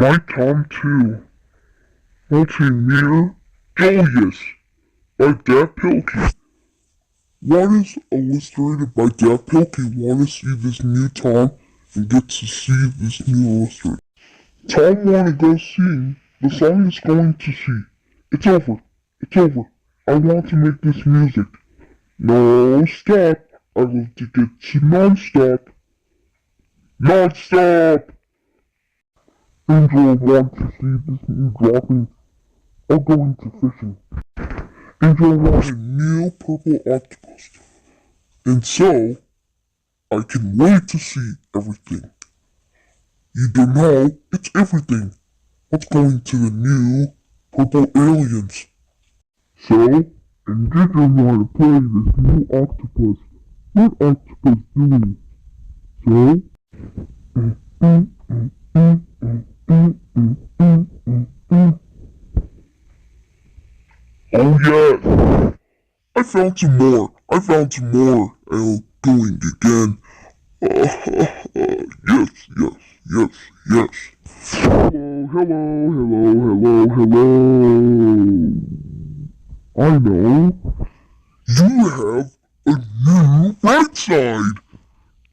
My Tom too. Multimeter Julius by Dad Pilkey. What is illustrated by Dad Pilkey? Want to see this new Tom and get to see this new illustrator. Tom want to go see. The song is going to see. It's over. It's over. I want to make this music. No, stop. I want to get to non-stop. Non-stop! Angel wants to see this new dropping. I'll go into fishing. Angel wants a new purple octopus. And so, I can wait to see everything. You don't know, it's everything. What's going to the new purple aliens? So, Angel want to play this new octopus. What octopus doing? So, oh yes! I found some more. I'll doing again. Yes, yes, yes, yes. Hello. I know. You have a new right side.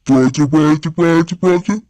Brother.